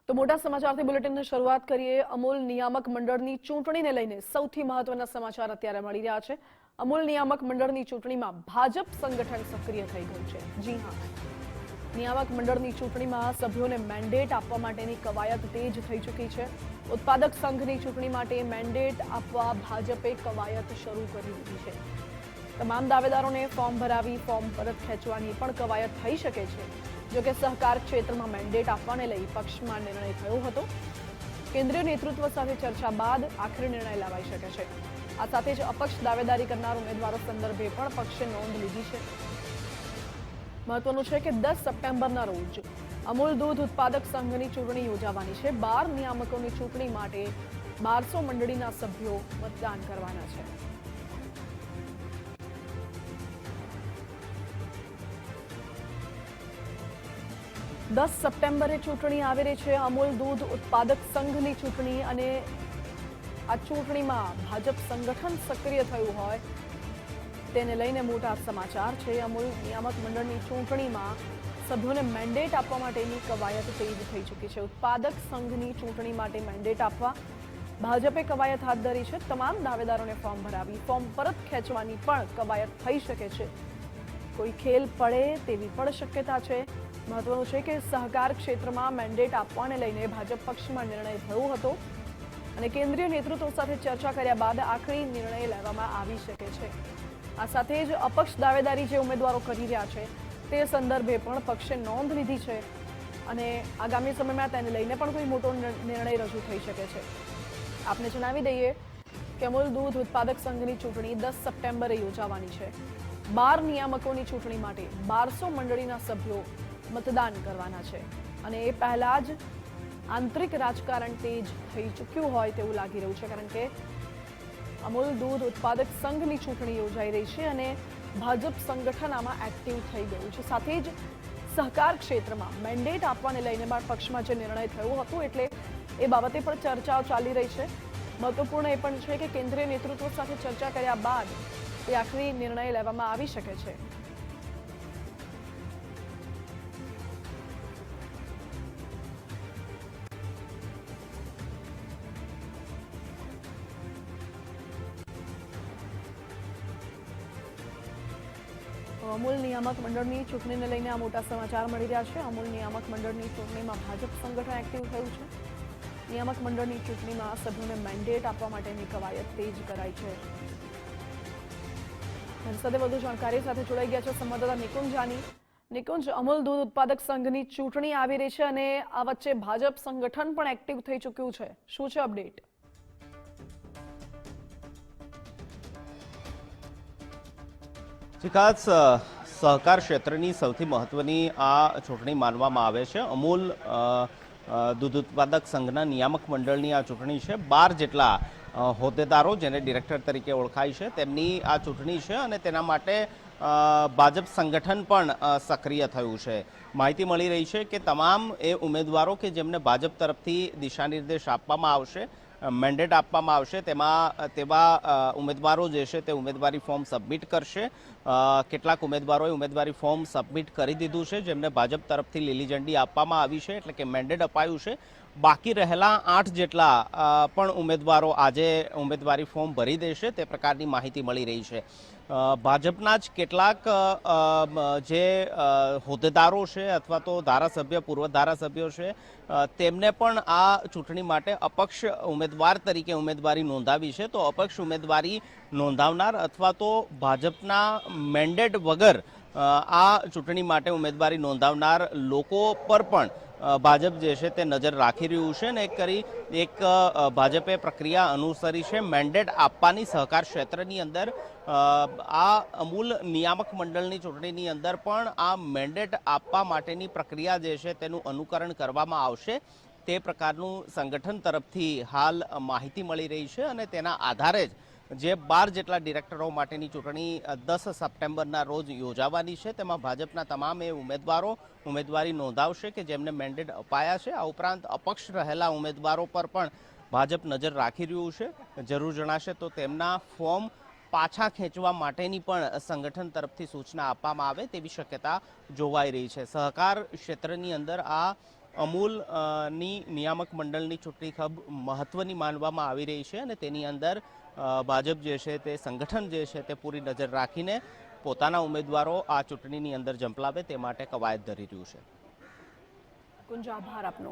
તો મોટા સમાચારથી બુલેટિનની શરૂઆત કરીએ। અમૂલ નિયામક મંડળની ચૂંટણીને લઈને સૌથી મહત્વના સમાચાર અત્યારે મળી રહ્યા છે। અમૂલ નિયામક મંડળની ચૂંટણીમાં ભાજપ સંગઠન સક્રિય થઈ ગયું છે। જી હા, નિયામક મંડળની ચૂંટણીમાં સભ્યોને મેન્ડેટ આપવા માટેની કવાયત તેજ થઈ ચૂકી છે। ઉત્પાદક સંઘની ચૂંટણી માટે મેન્ડેટ આપવા ભાજપે કવાયત શરૂ કરી દીધી છે। તમામ દાવેદારોને ફોર્મ ભરાવી ફોર્મ પરત ખેંચવાની પણ કવાયત થઈ શકે છે। જો કે સહકાર ક્ષેત્રમાં મેન્ડેટ આપવાને લઈ પક્ષમાં નિર્ણય થયો હતો। કેન્દ્રીય નેતૃત્વ સાથે ચર્ચા બાદ આખરી નિર્ણય લેવાઈ શકે છે। આ સાથે જ અપક્ષ દાવેદારી કરનાર ઉમેદવારો સંદર્ભે પણ પક્ષે નોંધ લીધી છે। મહત્વનું છે કે 10 સપ્ટેમ્બરના રોજ અમૂલ દૂધ ઉત્પાદક સંઘની ચૂંટણી યોજાવાની છે। 12 નિયામકોની ચૂંટણી માટે 1200 મંડળીના સભ્યો મતદાન કરવાના છે। 10 સપ્ટેમ્બરે ચૂંટણી આવી રહી છે। અમૂલ દૂધ ઉત્પાદક સંઘની ચૂંટણી અને આ ચૂંટણીમાં ભાજપ સંગઠન સક્રિય થયું હોય તેને લઈને મોટા સમાચાર છે। અમૂલ નિયામક મંડળની ચૂંટણીમાં સભ્યોને મેન્ડેટ આપવા માટેની કવાયત તેજ થઈ ચૂકી છે। ઉત્પાદક સંઘની ચૂંટણી માટે મેન્ડેટ આપવા ભાજપે કવાયત હાથ ધરી છે। તમામ દાવેદારોને ફોર્મ ભરાવી ફોર્મ પરત ખેંચવાની પણ કવાયત થઈ શકે છે। કોઈ ખેલ પડે તેવી પણ શક્યતા છે। મહત્વનું છે કે સહકાર ક્ષેત્રમાં મેન્ડેટ આપવાને લઈને ભાજપ પક્ષમાં નિર્ણય થયો હતો અને કેન્દ્રીય નેતૃત્વ સાથે ચર્ચા કર્યા બાદ આખરી નિર્ણય લેવામાં આવી શકે છે। આ સાથે જ અપક્ષ દાવેદારી જે ઉમેદવારો કરી રહ્યા છે તે સંદર્ભે પણ પક્ષે નોંધ લીધી છે અને આગામી સમયમાં તેને લઈને પણ કોઈ મોટો નિર્ણય રજૂ થઈ શકે છે। આપને જણાવી દઈએ કે અમૂલ દૂધ ઉત્પાદક સંઘની ચૂંટણી 10 સપ્ટેમ્બરે યોજાવાની છે। 12 નિયામકોની ચૂંટણી માટે 1200 મંડળીના સભ્યો મતદાન કરવાના છે અને એ પહેલા જ આંતરિક રાજકારણ તેજ થઈ ચૂક્યું હોય તેવું લાગી રહ્યું છે, કારણ કે અમૂલ દૂધ ઉત્પાદક સંઘની ચૂંટણી યોજાઈ રહી છે અને ભાજપ સંગઠન આમાં એક્ટિવ થઈ ગયું છે। સાથે જ સહકાર ક્ષેત્રમાં મેન્ડેટ આપવાને લઈને પણ પક્ષમાં જે નિર્ણય થયો હતો એટલે એ બાબતે પણ ચર્ચાઓ ચાલી રહી છે। મહત્વપૂર્ણ એ પણ છે કે કેન્દ્રીય નેતૃત્વ સાથે ચર્ચા કર્યા બાદ એ આખરી નિર્ણય લેવામાં આવી શકે છે। અમૂલ નિયામક મંડળની ચૂંટણીને લઈને આ મોટા સમાચાર મળી રહ્યા છે। અમૂલ નિયામક મંડળની ચૂંટણીમાં ભાજપ સંગઠન એક્ટિવ થયું છે। નિયામક મંડળની ચૂંટણીમાં સભ્યોને મેન્ડેટ આપવા માટેની કવાયત તેજ કરાઈ છે। મારી સાથે વધુ જાણકારી સાથે જોડાઈ ગયા છે સંવાદદાતા નિકુંજ જાની। નિકુંજ, અમૂલ દૂધ ઉત્પાદક સંઘની ચૂંટણી આવી રહી છે અને આ વચ્ચે ભાજપ સંગઠન પણ એક્ટિવ થઈ ચૂક્યું છે, શું છે અપડેટ? ખાસ સહકાર ક્ષેત્રની સૌથી મહત્વની આ ચૂંટણી માનવામાં આવે છે। અમૂલ દૂધ ઉત્પાદક સંઘના નિયામક મંડળની આ ચૂંટણી છે। 12 જેટલા હોદ્દેદારો જેને ડિરેક્ટર તરીકે ઓળખાય છે તેમની આ ચૂંટણી છે અને તેના માટે ભાજપ સંગઠન પણ સક્રિય થયું છે। માહિતી મળી રહી છે કે તમામ એ ઉમેદવારો કે જેમને ભાજપ તરફથી દિશાનિર્દેશ આપવામાં આવશે, મેન્ડેટ આપવામાં આવશે, તેવા ઉમેદવારો જે છે તે ઉમેદવારી ફોર્મ સબમિટ કરશે। કેટલાક ઉમેદવારોએ ઉમેદવારી ફોર્મ સબમિટ કરી દીધું છે જેમને ભાજપ તરફથી લીલી ઝંડી આપવામાં આવી છે, એટલે કે મેન્ડેટ અપાયું છે। બાકી રહેલા 8 જેટલા પણ ઉમેદવારો આજે ઉમેદવારી ફોર્મ ભરી દેશે તે પ્રકારની માહિતી મળી રહી છે। ભાજપના જ કેટલાક જે હોદ્દેદારો છે અથવા તો ધારાસભ્ય, પૂર્વ ધારાસભ્યો છે તેમને પણ આ ચૂંટણી માટે અપક્ષ ઉમેદવાર તરીકે ઉમેદવારી નોંધાવી છે। તો અપક્ષ ઉમેદવારી નોંધાવનાર અથવા તો ભાજપના મેન્ડેટ વગર આ ચૂંટણી માટે ઉમેદવારી નોંધાવનાર લોકો પર પણ ભાજપ જે છે તે નજર રાખી રહ્યું છે અને એક ભાજપે પ્રક્રિયા અનુસરી છે મેન્ડેટ આપવાની સહકાર ક્ષેત્રની અંદર। આ અમૂલ નિયામક મંડળની ચૂંટણીની અંદર પણ આ મેન્ડેટ આપવા માટેની પ્રક્રિયા જે છે તેનું અનુકરણ કરવામાં આવશે તે પ્રકારનું સંગઠન તરફથી હાલ માહિતી મળી રહી છે અને તેના આધારે જ જે 12 જેટલા ડિરેક્ટરો માટેની ચૂંટણી 10 સપ્ટેમ્બરના રોજ યોજાવાની છે તેમાં ભાજપના તમામ એ ઉમેદવારો ઉમેદવારી નોંધાવશે કે જેમને મેન્ડેટ અપાયા છે। આ ઉપરાંત અપક્ષ રહેલા ઉમેદવારો પર પણ ભાજપ નજર રાખી રહ્યું છે। જરૂર જણાશે તો તેમના ફોર્મ પાછા ખેંચવા માટેની પણ સંગઠન તરફથી સૂચના આપવામાં આવે તેવી શક્યતા જોવાઈ રહી છે। સહકાર ક્ષેત્રની અંદર આ અમૂલની નિયામક મંડળની ચૂંટણી ખૂબ મહત્વની માનવામાં આવી રહી છે અને તેની અંદર ભાજપ જે છે તે સંગઠન જે છે તે પૂરી નજર રાખીને પોતાના ઉમેદવારો આ ચૂંટણીની અંદર ઝંપલાવે તે માટે કવાયત ધરી રહ્યું છે. કુંજ, આભાર આપનો.